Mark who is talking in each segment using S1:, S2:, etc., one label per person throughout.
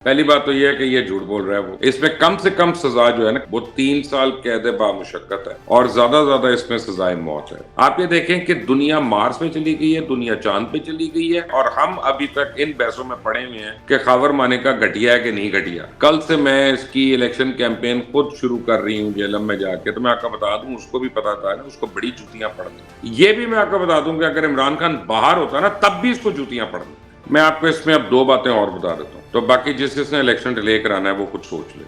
S1: پہلی بات تو یہ ہے کہ یہ جھوٹ بول رہا ہے وہ. اس میں کم سے کم سزا جو ہے نا وہ 3 سال قید بامشقت ہے اور زیادہ زیادہ اس میں سزائے موت ہے. آپ یہ دیکھیں کہ دنیا مارس میں چلی گئی ہے, دنیا چاند پہ چلی گئی ہے, اور ہم ابھی تک ان بحثوں میں پڑے ہوئے ہیں کہ خاور مانے کا گھٹیا ہے کہ نہیں گھٹیا. کل سے میں اس کی الیکشن کیمپین خود شروع کر رہی ہوں جیلم میں جا کے, تو میں آپ کو بتا دوں اس کو بھی پتا تھا نا, اس کو بڑی جوتیاں پڑنی. یہ بھی میں آپ کو بتا دوں کہ اگر عمران خان باہر ہوتا نا تب بھی اس کو جوتیاں پڑنی. میں آپ کو اس میں اب 2 باتیں اور بتا دیتا ہوں, تو باقی جس نے الیکشن ڈیلے کرانا ہے وہ کچھ سوچ لے.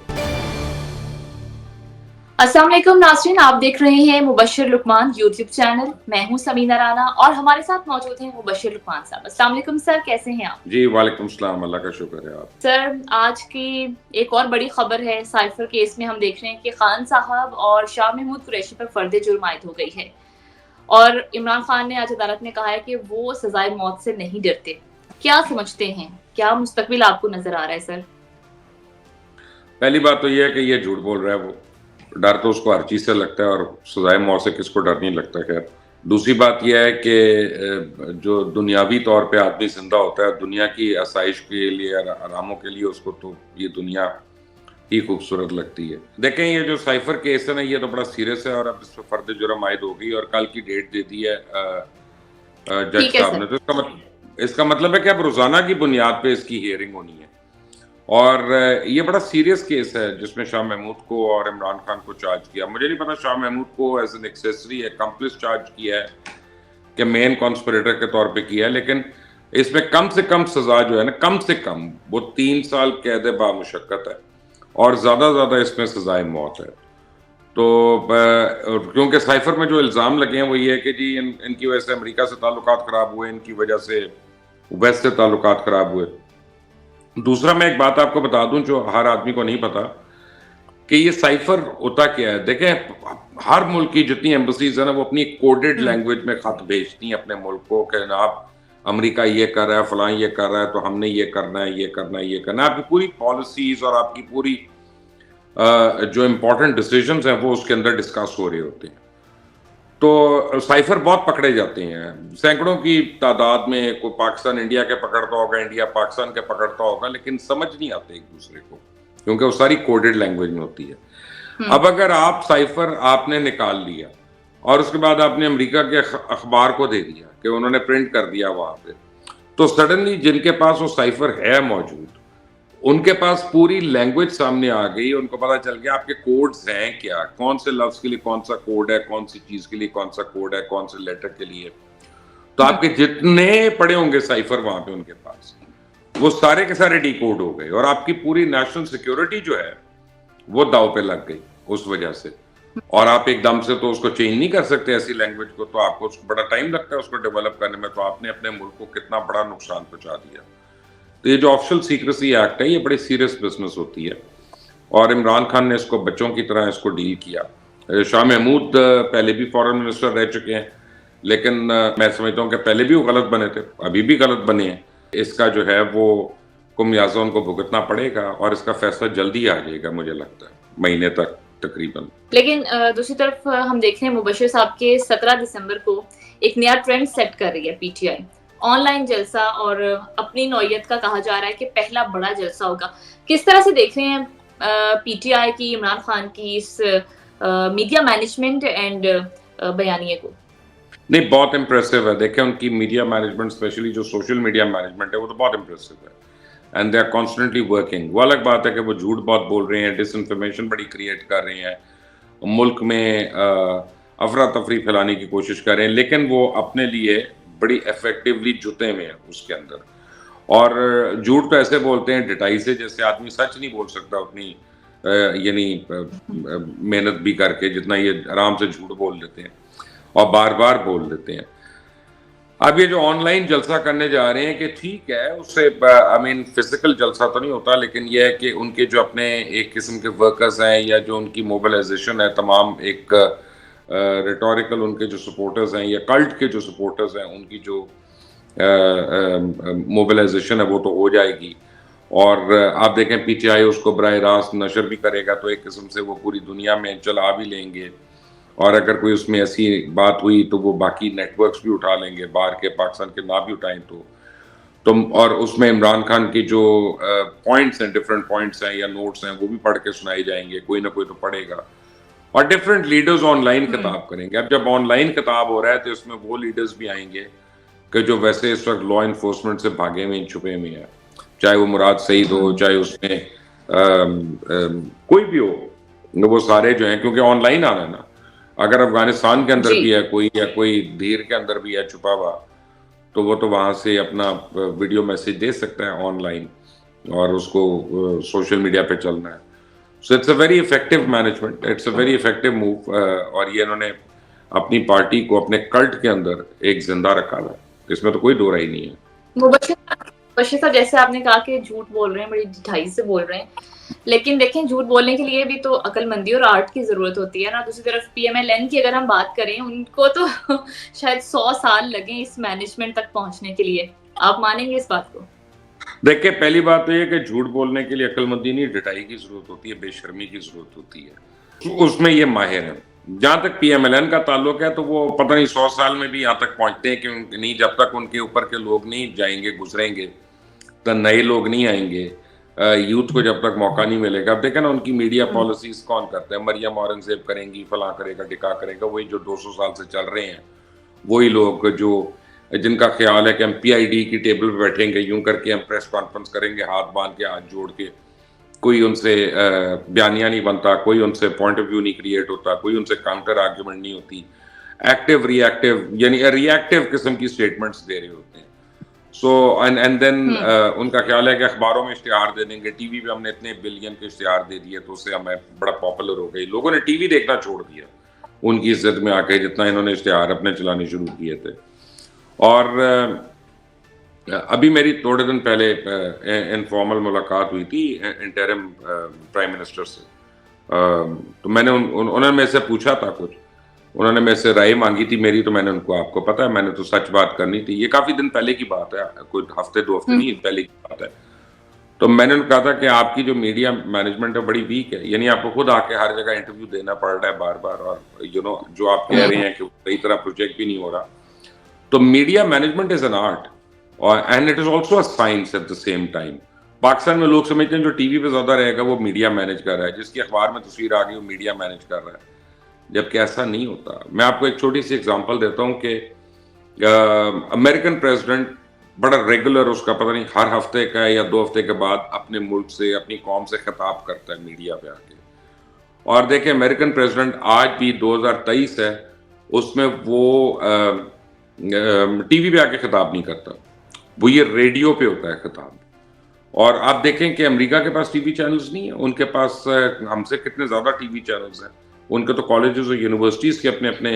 S2: السلام علیکم ناظرین, آپ دیکھ رہے ہیں مبشر لقمان یوٹیوب چینل. میں ہوں سمینہ رانا اور ہمارے ساتھ موجود ہیں مبشر لقمان صاحب. السلام علیکم سر, کیسے ہیں آپ؟
S1: جی وعلیکم السلام, اللہ کا شکر ہے. آپ
S2: سر, آج کی ایک اور بڑی خبر ہے. سائفر کیس میں ہم دیکھ رہے ہیں کہ خان صاحب اور شاہ محمود قریشی پر فرد جرم عائد ہو گئی ہے, اور عمران خان نے آج عدالت میں کہا ہے کہ وہ سزائے موت سے نہیں ڈرتے. کیا سمجھتے ہیں, کیا مستقبل آپ کو نظر آ رہا ہے سر؟
S1: پہلی بات تو یہ ہے کہ یہ جھوٹ بول رہا ہے وہ. ڈر تو اس کو ہر چیز سے لگتا ہے, اور سزائے موت سے کس کو ڈر نہیں لگتا. خیر, دوسری بات یہ ہے کہ جو دنیاوی طور پہ آدمی زندہ ہوتا ہے دنیا کی آسائش کے لیے, آراموں کے لیے, اس کو تو یہ دنیا ہی خوبصورت لگتی ہے. دیکھیں یہ جو سائفر کیس ہے نا, یہ تو بڑا سیریس ہے, اور اب اس پہ فرد جرم عائد ہوگی اور کل کی ڈیٹ دے دی ہے جج صاحب نے. تو اس کا مطلب ہے کہ اب روزانہ کی بنیاد پہ اس کی ہیئرنگ ہونی ہے. اور یہ بڑا سیریس کیس ہے جس میں شاہ محمود کو اور عمران خان کو چارج کیا. مجھے نہیں پتا شاہ محمود کو ایز این ایکسیسری ایکمپلس چارج کیا ہے کہ مین کانسپریٹر کے طور پہ کیا ہے, لیکن اس میں کم سے کم سزا جو ہے نا, کم سے کم وہ 3 سال قید بامشقت ہے اور زیادہ زیادہ اس میں سزائے موت ہے. تو کیونکہ سائفر میں جو الزام لگے ہیں وہ یہ ہے کہ جی ان کی وجہ سے امریکہ سے تعلقات خراب ہوئے, ان کی وجہ سے ویسٹ سے تعلقات خراب ہوئے. دوسرا میں ایک بات آپ کو بتا دوں جو ہر آدمی کو نہیں پتا, کہ یہ سائفر ہوتا کیا ہے. دیکھیں ہر ملک کی جتنی ایمبسیز ہیں نا وہ اپنی کوڈڈ لینگویج میں خط بھیجتی ہیں اپنے ملک کو کہ جناب امریکہ یہ کر رہا ہے, فلاں یہ کر رہا ہے, تو ہم نے یہ کرنا ہے, یہ کرنا ہے, یہ کرنا ہے. آپ کی پوری پالیسیز اور آپ کی پوری جو امپورٹنٹ ڈیسیجنز ہیں وہ اس کے اندر ڈسکس ہو رہے ہوتے ہیں. تو سائفر بہت پکڑے جاتے ہیں, سینکڑوں کی تعداد میں. کوئی پاکستان انڈیا کے پکڑتا ہوگا, انڈیا پاکستان کے پکڑتا ہوگا, لیکن سمجھ نہیں آتے ایک دوسرے کو کیونکہ وہ ساری کوڈڈ لینگویج میں ہوتی ہے. اب اگر آپ سائفر آپ نے نکال لیا اور اس کے بعد آپ نے امریکہ کے اخبار کو دے دیا کہ انہوں نے پرنٹ کر دیا وہاں پہ, تو سڈنلی جن کے پاس وہ سائفر ہے موجود, ان کے پاس پوری لینگویج سامنے آ گئی, ان کو پتا چل گیا آپ کے کوڈز ہیں کیا, کون سے لفظ کے لیے کون سا کوڈ ہے, کون سی چیز کے لیے کون سا کوڈ ہے, کون سے لیٹر کے لیے. تو آپ کے جتنے پڑے ہوں گے سائفر وہاں پہ ان کے پاس, وہ سارے کے سارے ڈی کوڈ ہو گئے, اور آپ کی پوری نیشنل سیکیورٹی جو ہے وہ داؤ پہ لگ گئی اس وجہ سے. اور آپ ایک دم سے تو اس کو چینج نہیں کر سکتے ایسی لینگویج کو, تو آپ کو اس کو بڑا ٹائم لگتا ہے اس کو ڈیولپ کرنے میں. تو آپ نے اپنے ملک کو کتنا بڑا نقصان پہنچا دیا. تو یہ جو آفیشل سیکریسی ایکٹ ہے یہ بڑی سیریس بزنس ہوتی ہے, اور عمران خان نے اس کو بچوں کی طرح اس کو ڈیل کیا. شاہ محمود پہلے بھی فارن منسٹر رہ چکے ہیں, لیکن میں سمجھتا ہوں کہ پہلے بھی وہ غلط بنے تھے, ابھی بھی غلط بنے ہیں. اس کا جو ہے وہ خمیازہ ان کو بھگتنا پڑے گا, اور اس کا فیصلہ جلدی آ جائے گا مجھے لگتا ہے, مہینے تک تقریباً.
S2: لیکن دوسری طرف ہم دیکھ رہے ہیں مبشر صاحب کے 17 دسمبر کو ایک نیا ٹرینڈ سیٹ کر رہی ہے P T I. On line جلسہ, اور اپنی نوعیت کا کہا جا رہا ہے کہ پہلا بڑا جلسہ ہوگا. کس طرح سے دیکھ رہے ہیں پی ٹی آئی کی, عمران خان کی اس میڈیا مینجمنٹ اینڈ بیانیے کو؟
S1: نہیں, بہت امپریسو ہے. دیکھیں ان کی میڈیا مینجمنٹ, اسپیشلی جو سوشل میڈیا مینجمنٹ ہے, وہ تو بہت امپریسو ہے. And they are constantly working. وہ الگ بات ہے کہ وہ جھوٹ بہت بول رہے ہیں, ڈس انفارمیشن بڑی کریٹ کر رہے ہیں, ملک میں افراتفری پھیلانے کی کوشش کر رہے ہیں, لیکن وہ اپنے لیے بڑی افیکٹولی جتے ہوئے ہیں اس کے اندر. اور جھوٹ تو ایسے بولتے ہیں ڈٹائی سے جیسے آدمی سچ نہیں بول سکتا اپنی یعنی محنت بھی کر کے, جتنا یہ آرام سے جھوٹ بول دیتے ہیں اور بار بار بول دیتے ہیں. اب یہ جو آن لائن جلسہ کرنے جا رہے ہیں کہ ٹھیک ہے, اس سے فزیکل جلسہ تو نہیں ہوتا, لیکن یہ ہے کہ ان کے جو اپنے ایک قسم کے ورکرز ہیں یا جو ان کی موبلائزیشن ہے, تمام ایک ریٹوریکل ان کے جو سپورٹرز ہیں یا کلٹ کے جو سپورٹرز ہیں, ان کی جو موبلائزیشن ہے وہ تو ہو جائے گی. اور آپ دیکھیں پی ٹی آئی اس کو براہ راست نشر بھی کرے گا, تو ایک قسم سے وہ پوری دنیا میں چلا بھی لیں گے, اور اگر کوئی اس میں ایسی بات ہوئی تو وہ باقی نیٹ ورکس بھی اٹھا لیں گے, باہر کے پاکستان کے نہ بھی اٹھائیں تو اور اس میں عمران خان کی جو پوائنٹس ہیں، ڈفرینٹ پوائنٹس ہیں یا نوٹس ہیں، وہ بھی پڑھ کے سنائے جائیں گے، کوئی نہ کوئی تو پڑھے گا. اور ڈفرینٹ لیڈرز آن لائن خطاب کریں گے. اب جب آن لائن خطاب ہو رہا ہے تو اس میں وہ لیڈرز بھی آئیں گے کہ جو ویسے اس وقت لا انفورسمنٹ سے بھاگے ہوئے چھپے ہوئے ہیں، چاہے وہ مراد سعید ہو، چاہے اس میں کوئی بھی ہو، وہ سارے جو ہیں، کیونکہ آن لائن آنا ہے نا. اگر افغانستان کے اندر بھی ہے کوئی، یا کوئی دھیر کے اندر بھی ہے چھپا ہوا، تو وہ تو وہاں سے اپنا ویڈیو میسج دے سکتا ہے آن لائن، اور اس کو سوشل میڈیا پہ چلنا ہے. So it's a very effective management, it's a very effective move. اور یہ انہوں نے اپنی پارٹی کو اپنے کلٹ کے اندر ایک زندہ رکھا ہے، اس میں تو کوئی دو رائے نہیں ہے.
S2: مبشر صاحب، جیسے آپ نے کہا کہ جھوٹ بول رہے ہیں، بڑی ڈھائی سے بول رہے ہیں، لیکن دیکھیں جھوٹ بولنے کے لیے بھی تو عقل مندی اور آرٹ کی ضرورت ہوتی ہے نا. دوسری طرف پی ایم ایل این کی اگر ہم بات کریں، ان کو تو شاید 100 سال لگیں اس مینجمنٹ تک پہنچنے کے لیے. آپ مانیں گے اس بات کو؟
S1: دیکھیں، پہلی بات تو یہ کہ جھوٹ بولنے کے لیے عقل مندی نہیں، ڈٹائی کی ضرورت ہوتی ہے، بے شرمی کی ضرورت ہوتی ہے. اس میں یہ ماہر ہیں. جہاں تک پی ایم ایل این کا تعلق ہے تو وہ پتہ نہیں 100 سال میں بھی یہاں تک پہنچتے ہیں کہ نہیں، جب تک ان کے اوپر کے لوگ نہیں جائیں گے، گزریں گے، تو نئے لوگ نہیں آئیں گے، یوتھ کو جب تک موقع نہیں ملے گا. اب دیکھیں نا ان کی میڈیا پالیسیز کون کرتے ہیں، مریم اورنگزیب کریں گی، فلاں کرے گا، ڈکا کرے گا، وہی جو 200 سال سے چل رہے ہیں، وہی لوگ جو جن کا خیال ہے کہ ہم پی آئی ڈی کی ٹیبل پہ بیٹھیں گے، یوں کر کے ہم پریس کانفرنس کریں گے، ہاتھ باندھ کے، ہاتھ جوڑ کے، کوئی ان سے بیانیہ نہیں بنتا، کوئی ان سے پوائنٹ آف ویو نہیں کریٹ ہوتا، کوئی ان سے کاؤنٹر آرگیومنٹ نہیں ہوتی، ایکٹیو ری ایکٹیو، یعنی ری ایکٹیو قسم کی اسٹیٹمنٹس دے رہے ہوتے ہیں. سو اینڈ دین ان کا خیال ہے کہ اخباروں میں اشتہار دے دیں گے، ٹی وی پہ ہم نے اتنے بلین کے اشتہار دے دیے تو اس سے ہمیں بڑا پاپولر ہو گئی. لوگوں نے ٹی وی دیکھنا چھوڑ دیا ان کی عزت میں آ کے، جتنا انہوں نے اشتہار اپنے چلانے شروع کیے تھے. اور ابھی میری تھوڑے دن پہلے انفارمل ملاقات ہوئی تھی انٹرم پرائم منسٹر سے. تو میں نے انہوں نے میرے سے پوچھا تھا کچھ، انہوں نے میرے سے رائے مانگی تھی میری، تو میں نے ان کو، آپ کو پتا ہے میں نے تو سچ بات کرنی تھی. یہ کافی دن پہلے کی بات ہے، کوئی ہفتے 2 ہفتے نہیں، پہلے کی بات ہے. تو میں نے کہا تھا کہ آپ کی جو میڈیا مینجمنٹ ہے بڑی ویک ہے، یعنی آپ کو خود آ کے ہر جگہ انٹرویو دینا پڑ رہا ہے بار بار، اور جو آپ کہہ رہے ہیں کہ صحیح طرح پروجیکٹ بھی نہیں ہو رہا. تو media management is an art and it is also a science at the same time. Pakistan میں لوگ سمجھتے ہیں جو ٹی وی پہ زیادہ رہے گا وہ میڈیا مینج کر رہا ہے، جس کی اخبار میں تصویر آ گئی وہ میڈیا مینج کر رہا ہے، جبکہ ایسا نہیں ہوتا. میں آپ کو ایک چھوٹی سی اگزامپل دیتا ہوں کہ امریکن پریزیڈنٹ بڑا ریگولر، اس کا پتہ نہیں ہر ہفتے کا یا 2 ہفتے کے بعد اپنے ملک سے، اپنی قوم سے خطاب کرتا ہے میڈیا پہ آ کے. اور دیکھیں امریکن پریزیڈنٹ آج بھی 2023 ہے، اس میں وہ ٹی وی پہ آ کے خطاب نہیں کرتا، وہ یہ ریڈیو پہ ہوتا ہے خطاب. اور آپ دیکھیں کہ امریکہ کے پاس ٹی وی چینلز نہیں ہیں، ان کے پاس ہم سے کتنے زیادہ ٹی وی چینلز ہیں. ان کے تو کالجز اور یونیورسٹیز کے اپنے اپنے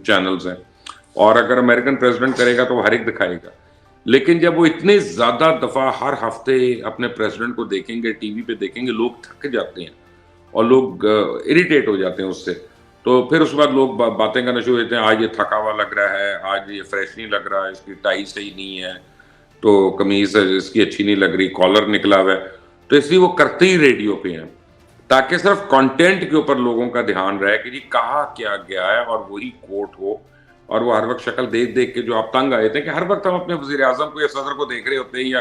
S1: چینلز ہیں، اور اگر امریکن پریزیڈنٹ کرے گا تو وہ ہر ایک دکھائے گا. لیکن جب وہ اتنے زیادہ دفعہ ہر ہفتے اپنے پریزیڈنٹ کو دیکھیں گے، ٹی وی پہ دیکھیں گے، لوگ تھک جاتے ہیں اور لوگ اریٹیٹ ہو جاتے ہیں اس سے. تو پھر اس کے بعد لوگ باتیں کرنا شروع ہوتے ہیں، آج یہ تھکا ہوا لگ رہا ہے، آج یہ فریش نہیں لگ رہا، اس کی ٹائی صحیح نہیں ہے، تو قمیض اس کی اچھی نہیں لگ رہی، کالر نکلا ہوا ہے. تو اس لیے وہ کرتے ہی ریڈیو پہ ہیں، تاکہ صرف کنٹینٹ کے اوپر لوگوں کا دھیان رہے کہ جی کہا کیا گیا ہے، اور وہی کوٹ ہو. اور وہ ہر وقت شکل دیکھ دیکھ کے جو آپ تنگ آئے تھے کہ ہر وقت ہم اپنے وزیر اعظم کو یا صدر کو دیکھ رہے ہوتے ہیں، یا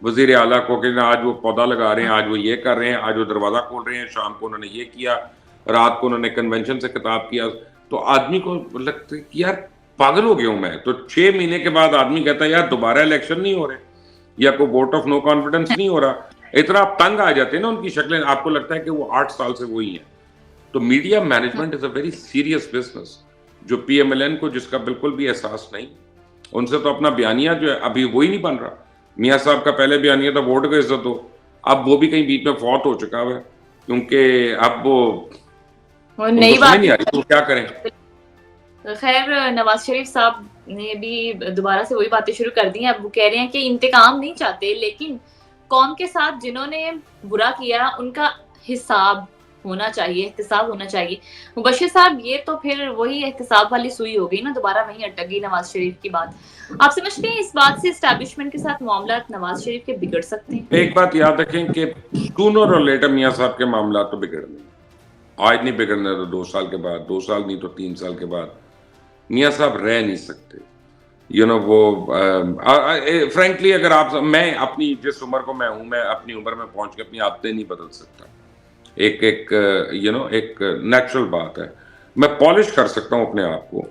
S1: وزیر اعلیٰ کو، کہ آج وہ پودا لگا رہے ہیں، آج وہ یہ کر رہے ہیں، آج وہ دروازہ کھول رہے ہیں، شام کو انہوں نے یہ کیا، رات کو انہوں نے کنونشن سے خطاب کیا. تو آدمی کو لگتا ہے کہ یار پاگل ہو گیا ہوں میں. تو 6 مہینے کے بعد آدمی کہتا ہے یار دوبارہ الیکشن نہیں ہو رہے، یا کوئی ووٹ آف نو کانفیڈنس نہیں ہو رہا. اتنا آپ تنگ آ جاتے ہیں نا ان کی شکلیں، آپ کو لگتا ہے کہ وہ 8 سال سے وہی ہیں. تو media management is a very serious business. جو پی ایم ایل این کو جس کا بالکل بھی احساس نہیں، ان سے تو اپنا بیانیہ جو ہے ابھی وہی نہیں بن رہا. میاں صاحب کا پہلے بیانیہ تھا ووٹ کا عزت ہو، اب وہ بھی کہیں بیچ میں فوت ہو چکا ہے، کیونکہ اب وہ
S2: نئی بات
S1: نہیں آ رہی، تو کیا کریں.
S2: خیر نواز شریف صاحب نے بھی دوبارہ سے وہی باتیں شروع کر دی ہیں. اب وہ کہہ رہے ہیں کہ انتقام نہیں چاہتے، لیکن قوم کے ساتھ جنہوں نے برا کیا ان کا حساب ہونا چاہیے، احتساب ہونا چاہیے. مبشر صاحب یہ تو پھر وہی احتساب والی سوئی ہو گئی نا، دوبارہ وہیں اٹک گئی نواز شریف کی بات. آپ سمجھتے ہیں اس بات سے اسٹیبلشمنٹ کے ساتھ معاملات نواز شریف کے بگڑ سکتے ہیں؟
S1: ایک بات یاد رکھیں کہ سونر اور لیٹر میاں صاحب کے معاملات تو بگڑنے، آج نہیں بگڑنے تو 2 سال کے بعد، 2 سال نہیں تو 3 سال کے بعد میاں صاحب رہ نہیں سکتے. وہ فرینکلی اگر آپ میں اپنی جس عمر کو میں ہوں میں اپنی عمر میں پہنچ کے اپنی عادتیں نہیں بدل سکتا. ایک ایک نیچرل بات ہے. میں پالش کر سکتا ہوں اپنے آپ کو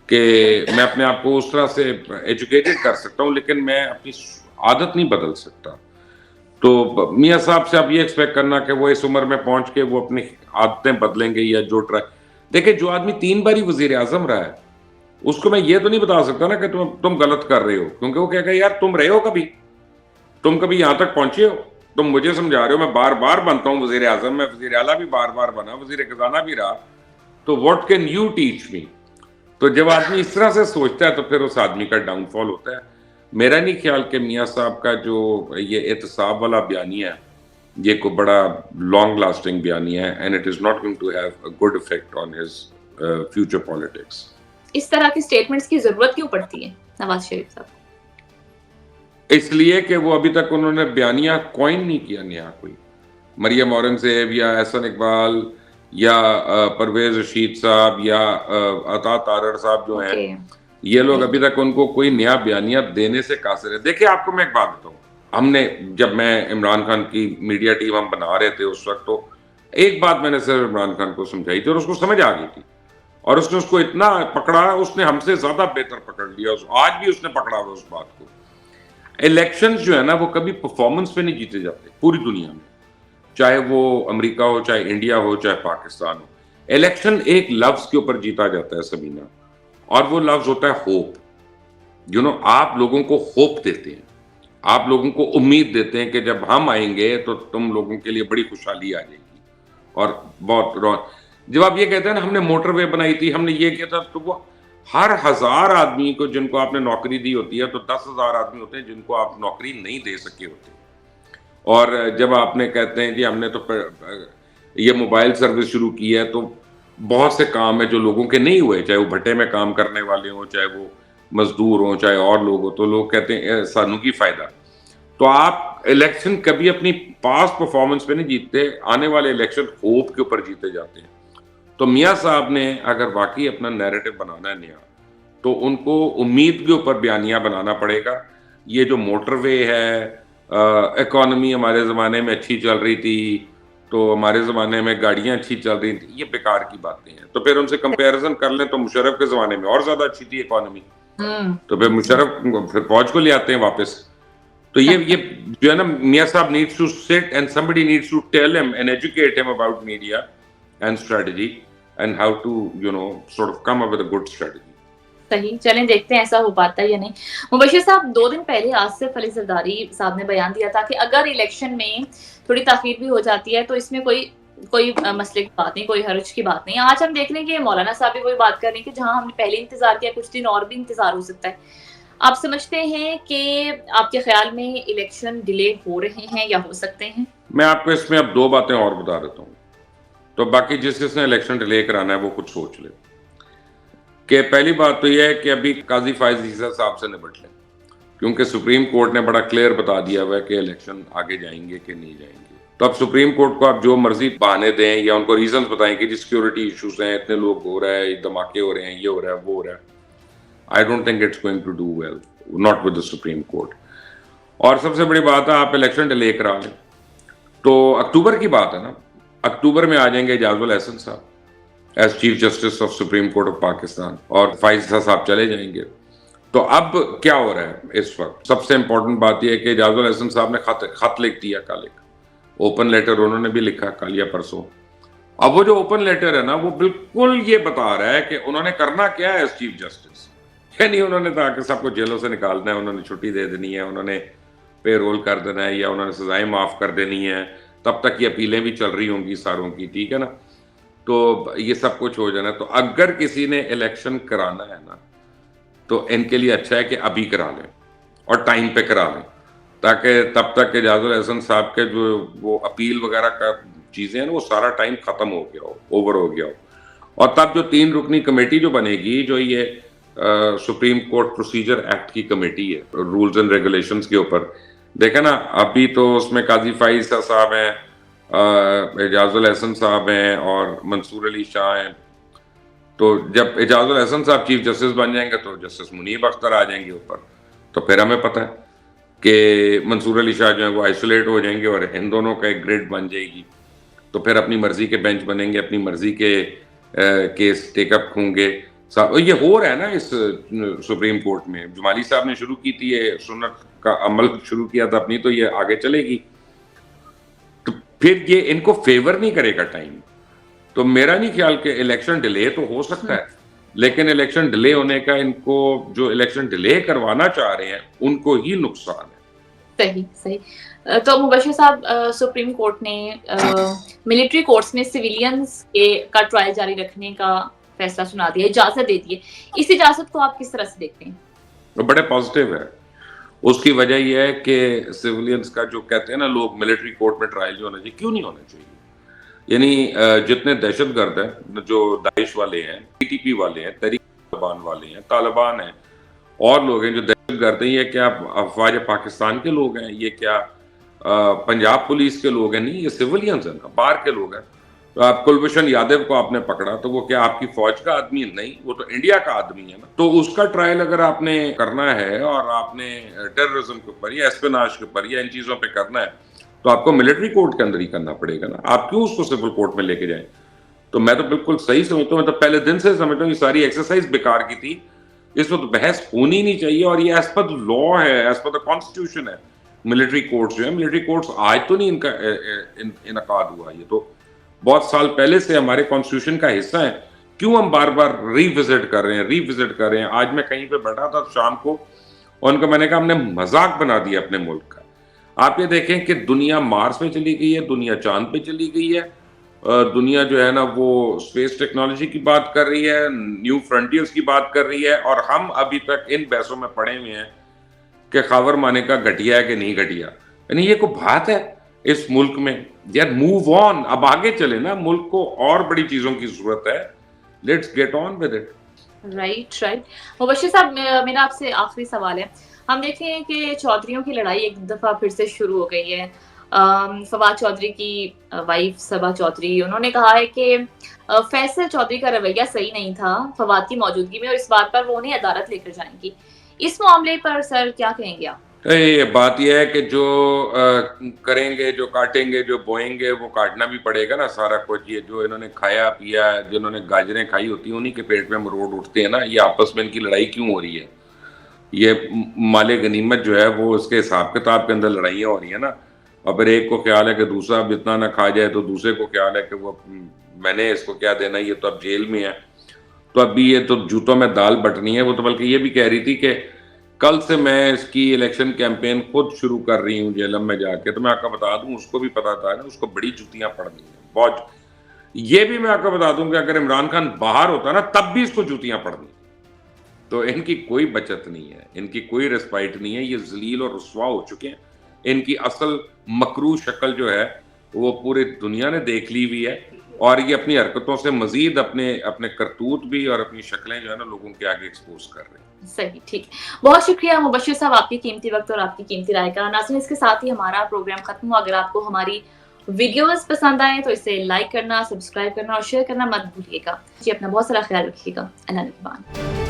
S1: کہ میں اپنے آپ کو اس طرح سے ایجوکیٹڈ کر سکتا ہوں, لیکن میں اپنی عادت نہیں بدل سکتا. تو میاں صاحب سے آپ یہ ایکسپیکٹ کرنا کہ وہ اس عمر میں پہنچ کے وہ اپنی عادتیں بدلیں گے یا جو دیکھیں جو آدمی 3 باری وزیر اعظم رہا ہے اس کو میں یہ تو نہیں بتا سکتا نا کہ تم غلط کر رہے ہو, کیونکہ وہ کہے گا یار تم رہے ہو تم کبھی یہاں تک پہنچے ہو, تم مجھے سمجھا رہے ہو میں بار بار بنتا ہوں وزیر اعظم, میں وزیر اعلیٰ بھی بار بار بنا, وزیر خزانہ بھی رہا, تو what can you teach me. تو جب آدمی اس طرح سے سوچتا ہے تو پھر اس آدمی کا ڈاؤن فال ہوتا ہے. میرا نہیں خیال کہ میاں صاحب کا جو یہ احتساب والا بیانیہ ہے یہ کوئی بڑا لانگ لاسٹنگ بیانیہ ہے, and it is not going to have a good effect on his future politics.
S2: اس طرح کی سٹیٹمنٹس کی ضرورت کیوں پڑتی ہے نواز شریف صاحب؟
S1: اس لیے کہ وہ ابھی تک انہوں نے بیانیہ کوئن نہیں کیا نیا کوئی. مریم اورنگزیب یا احسن اقبال یا پرویز رشید صاحب یا عطا طارر صاحب جو ہیں یہ لوگ ابھی تک ان کو کوئی نیا بیانیہ دینے سے قاصر ہے. دیکھیں آپ کو میں ایک بات بتاؤں, ہم نے جب میں عمران خان کی میڈیا ٹیم ہم بنا رہے تھے اس وقت تو ایک بات میں نے صرف عمران خان کو سمجھائی تھی اور اس کو سمجھ آ گئی تھی, اور اس نے اس کو اتنا پکڑا, اس نے ہم سے زیادہ بہتر پکڑ لیا, آج بھی اس نے پکڑا ہوا اس بات کو. الیکشنز جو ہے نا وہ کبھی پرفارمنس پہ نہیں جیتے جاتے پوری دنیا میں, چاہے وہ امریکہ ہو, چاہے انڈیا ہو, چاہے پاکستان ہو. الیکشن ایک لفظ کے اوپر جیتا جاتا ہے سبینہ, اور وہ لفظ ہوتا ہے ہوپ. آپ لوگوں کو ہوپ دیتے ہیں, آپ لوگوں کو امید دیتے ہیں کہ جب ہم آئیں گے تو تم لوگوں کے لیے بڑی خوشحالی آ جائے گی. اور بہت جب آپ یہ کہتے ہیں نا ہم نے موٹر وے بنائی تھی, ہم نے یہ کیا تھا, تو وہ ہر 1000 آدمی کو جن کو آپ نے نوکری دی ہوتی ہے تو 10,000 آدمی ہوتے ہیں جن کو آپ نوکری نہیں دے سکے ہوتے. اور جب آپ نے کہتے ہیں کہ ہم نے تو یہ موبائل سروس شروع کی ہے تو بہت سے کام ہیں جو لوگوں کے نہیں ہوئے, چاہے وہ بھٹے میں کام کرنے والے ہوں, چاہے وہ مزدور ہوں, چاہے اور لوگ ہوں, تو لوگ کہتے ہیں سانو کی فائدہ. تو آپ الیکشن کبھی اپنی پاسٹ پرفارمنس پہ نہیں جیتتے, آنے والے الیکشن ہوپ کے اوپر جیتے جاتے ہیں. تو میاں صاحب نے اگر واقعی اپنا نیریٹو بنانا ہے نیا تو ان کو امید کے اوپر بیانیہ بنانا پڑے گا. یہ جو موٹر وے ہے, اکانومی ہمارے زمانے میں اچھی چل رہی تھی تو ہمارے زمانے میں گاڑیاں اچھی چل رہی تھیں, یہ بیکار کی باتیں ہیں. تو پھر ان سے کمپیریزن کر لیں تو مشرف کے زمانے میں اور زیادہ اچھی تھی اکانومی, تو پھر مشرف پھر فوج کو لے آتے ہیں واپس. تو یہ جو ہے نا Mian Sahab needs to sit and somebody needs to tell him and educate him about media and strategy and how to sort of come up with a good strategy.
S2: صحیح, چلیں دیکھتے ہیں ایسا ہو پاتا ہے یا نہیں. مبشر صاحب 2 دن پہلے آصف علی زرداری صاحب نے بیان دیا تھا کہ اگر الیکشن میں تھوڑی تاخیر بھی ہو جاتی ہے تو اس میں کوئی مسئلے کی بات نہیں, کوئی حرج کی بات نہیں. آج ہم دیکھ لیں کہ مولانا صاحب بھی وہی بات کر رہے ہیں کہ جہاں ہم نے پہلے انتظار کیا کچھ دن اور بھی انتظار ہو سکتا ہے. آپ سمجھتے ہیں کہ آپ کے خیال میں الیکشن ڈیلے ہو رہے ہیں یا ہو سکتے ہیں؟
S1: میں آپ کو اس میں اب 2 باتیں اور بتا دیتا ہوں, تو باقی جس نے الیکشن ڈیلے کرانا ہے وہ کچھ سوچ لے. کہ پہلی بات تو یہ ہے کہ ابھی قاضی فائز عیسیٰ صاحب سے نبٹ لیں, کیونکہ سپریم کورٹ نے بڑا کلیئر بتا دیا ہوا ہے کہ الیکشن آگے جائیں گے کہ نہیں جائیں گے. تو اب سپریم کورٹ کو آپ جو مرضی بہانے دیں یا ان کو ریزنز بتائیں کہ جی سیکیورٹی ایشوز ہیں, اتنے لوگ ہو رہا ہے, دھماکے ہو رہے ہیں, یہ ہو رہا ہے, وہ ہو رہا ہے. I don't think it's going to do well, not with the Supreme Court. اور سب سے بڑی بات ہے آپ الیکشن ڈیلے کرا لیں تو اکتوبر کی بات ہے نا, اکتوبر میں آ جائیں گے اعجاز الحسن صاحب as chief justice of supreme court of Pakistan, اور فائز صاحب چلے جائیں گے. تو اب کیا ہو رہا ہے اس وقت, سب سے امپورٹنٹ بات یہ ہے کہ اعجاز الحسن صاحب نے خط لکھ دیا کل, ایک اوپن لیٹر انہوں نے بھی لکھا کل یا پرسوں. اب وہ جو اوپن لیٹر ہے نا وہ بالکل یہ بتا رہا ہے کہ انہوں نے کرنا کیا ہے ایز چیف جسٹس. نہیں انہوں نے کہا کہ سب کو جیلوں سے نکالنا ہے, انہوں نے چھٹی دے دینی ہے, انہوں نے پے رول کر دینا ہے, یا انہوں نے سزائیں معاف کر دینی ہے, تب تک یہ اپیلیں بھی چل رہی ہوں گی ساروں کی, ٹھیک ہے نا. تو یہ سب کچھ ہو جانا ہے. تو اگر کسی نے الیکشن کرانا ہے نا تو ان کے لیے اچھا ہے کہ ابھی کرا لیں اور ٹائم پہ کرا لیں, تاکہ تب تک اعجاز الحسن صاحب کے جو وہ اپیل وغیرہ کا چیزیں ہیں وہ سارا ٹائم ختم ہو گیا ہو, اوور ہو گیا ہو. اور تب جو 3 رکنی کمیٹی جو بنے گی, جو یہ سپریم کورٹ پروسیجر ایکٹ کی کمیٹی ہے رولز اینڈ ریگولیشنز کے اوپر, دیکھیں نا ابھی تو اس میں قاضی فائز صاحب ہیں, اعجاز الحسن صاحب ہیں, اور منصور علی شاہ ہیں, تو جب اعجاز الحسن صاحب چیف جسٹس بن جائیں گے تو جسٹس منیب اختر آ جائیں گے اوپر, تو پھر ہمیں پتہ ہے کہ منصور علی شاہ جو ہیں وہ آئسولیٹ ہو جائیں گے اور ان دونوں کا ایک گریڈ بن جائے گی. تو پھر اپنی مرضی کے بینچ بنیں گے, اپنی مرضی کے کیس ٹیک اپ ہوں گے. یہ ہو رہا ہے نا اس سپریم کورٹ میں. جمالی صاحب نے شروع کی تھی یہ سنت کا عمل شروع کیا تھا اپنی, تو یہ آگے چلے گی. تو پھر یہ ان کو فیور نہیں کرے گا ٹائم. تو میرا نہیں خیال کہ الیکشن ڈیلے تو ہو سکتا ہے, لیکن الیکشن ڈیلے ہونے کا ان کو جو الیکشن ڈیلے کروانا چاہ رہے ہیں ان کو ہی نقصان ہے.
S2: صحیح صحیح. تو مبشر صاحب, سپریم کورٹ نے ملٹری کورٹس میں سویلینز کا ٹرائل جاری رکھنے کا فیصلہ سنا دیا, اجازت دے دی ہے. اس اجازت کو آپ کس طرح سے دیکھتے ہیں؟
S1: بڑے پازیٹیو ہے. اس کی وجہ یہ ہے کہ سویلینز کا جو کہتے ہیں نا لوگ ملٹری کورٹ میں ٹرائل جو ہونا چاہیے, کیوں نہیں ہونا چاہیے. یعنی جتنے دہشت گرد ہیں, جو داعش والے ہیں, پی ٹی پی والے ہیں, تحریک طالبان والے ہیں, طالبان ہیں, اور لوگ ہیں جو دہشت گرد ہیں, یہ کیا افواج پاکستان کے لوگ ہیں, یہ کیا پنجاب پولیس کے لوگ ہیں؟ نہیں, یہ سویلینز ہیں, باہر کے لوگ ہیں. کلبھوشن یادو کو آپ نے پکڑا تو وہ کیا آپ کی فوج کا آدمی ہے؟ نہیں, وہ تو انڈیا کا آدمی ہے نا. تو اس کا ٹرائل اگر آپ نے کرنا ہے اور آپ نے ٹیررزم کے اوپر یا اسپیناج کے اوپر یا ان چیزوں پہ کرنا ہے تو آپ کو ملٹری کورٹ کے اندر ہی کرنا پڑے گا نا. آپ کیوں اس کو سول کورٹ میں لے کے جائیں؟ تو میں تو بالکل صحیح سمجھتا ہوں, میں تو پہلے دن سے سمجھتا ہوں یہ ساری ایکسرسائز بیکار کی تھی. اس میں تو بحث ہونی نہیں چاہیے, اور یہ ایز پر لا ہے, ایز پر کانسٹیٹیوشن ہے. ملٹری کورٹس جو ہیں, ملٹری کورٹس آج تو نہیں ان کا انعقاد ہوا, یہ تو بہت سال پہلے سے ہمارے کانسٹیٹیوشن کا حصہ ہے. کیوں ہم بار بار ری وزٹ کر رہے ہیں. آج میں کہیں پہ بیٹھا تھا شام کو, اور ان کو میں نے کہا ہم نے مذاق بنا دیا اپنے ملک کا. آپ یہ دیکھیں کہ دنیا مارس پہ چلی گئی ہے, دنیا چاند پہ چلی گئی ہے, دنیا جو ہے نا وہ اسپیس ٹیکنالوجی کی بات کر رہی ہے, نیو فرنٹیئرز کی بات کر رہی ہے, اور ہم ابھی تک ان بحثوں میں پڑے ہوئے ہیں کہ خاور مانے کا گھٹیا ہے کہ نہیں گھٹیا. یعنی یہ کوئی بات ہے اس ملک میں؟ یار موو آن, اب آگے چلے نا, ملک کو اور بڑی چیزوں کی ضرورت ہے. Let's get on with it.
S2: Right right. Mubashir صاحب, میرا آپ سے آخری سوال ہے. ہم دیکھتے ہیں کہ چودھریوں کی لڑائی ایک دفعہ پھر سے شروع ہو گئی ہے. فواد چودھری کی وائف صبا چودھری, انہوں نے کہا ہے کہ فیصل چودھری کا رویہ صحیح نہیں تھا فواد کی موجودگی میں, اور اس بات پر وہ انہیں عدالت لے کر جائیں گی. اس معاملے پر سر کیا کہیں گے آپ؟
S1: بات یہ ہے کہ جو کریں گے, جو کاٹیں گے, جو بوئیں گے, وہ کاٹنا بھی پڑے گا نا سارا کچھ. یہ جو انہوں نے کھایا پیا, جنہوں نے گاجریں کھائی ہوتی ہیں, انہی کے پیٹ میں مروڑ اٹھتے ہیں نا. یہ آپس میں ان کی لڑائی کیوں ہو رہی ہے؟ یہ مال غنیمت جو ہے وہ اس کے حساب کتاب کے اندر لڑائیاں ہو رہی ہیں نا. اور پھر ایک کو خیال ہے کہ دوسرا اب اتنا نہ کھا جائے, تو دوسرے کو خیال ہے کہ وہ میں نے اس کو کیا دینا, یہ تو اب جیل میں ہے. تو ابھی یہ تو جوتوں میں دال بٹنی ہے. وہ تو بلکہ یہ بھی کہہ رہی تھی کہ کل سے میں اس کی الیکشن کیمپین خود شروع کر رہی ہوں جیلم میں جا کے. تو میں آپ کو بتا دوں, اس کو بھی پتا تھا نا, اس کو بڑی جوتیاں پڑنی ہیں بہت. یہ بھی میں آپ کو بتا دوں کہ اگر عمران خان باہر ہوتا نا تب بھی اس کو جوتیاں پڑنی. تو ان کی کوئی بچت نہیں ہے, ان کی کوئی ریسپائٹ نہیں ہے. یہ ذلیل اور رسوا ہو چکے ہیں. ان کی اصل مکروہ شکل جو ہے وہ پوری دنیا نے دیکھ لی ہوئی ہے, اور یہ اپنی حرکتوں سے مزید اپنے کرتوت بھی اور اپنی شکلیں جو ہے نا لوگوں کے آگے ایکسپوز کر رہے ہیں.
S2: صحیح, ٹھیک. بہت شکریہ مبشر صاحب آپ کی قیمتی وقت اور آپ کی قیمتی رائے کا. ناظرین, اس کے ساتھ ہی ہمارا پروگرام ختم ہوا. اگر آپ کو ہماری ویڈیوز پسند آئیں تو اسے لائک کرنا, سبسکرائب کرنا اور شیئر کرنا مت بھولیے گا. جی, اپنا بہت سارا خیال رکھیے گا. اللہ نگہبان.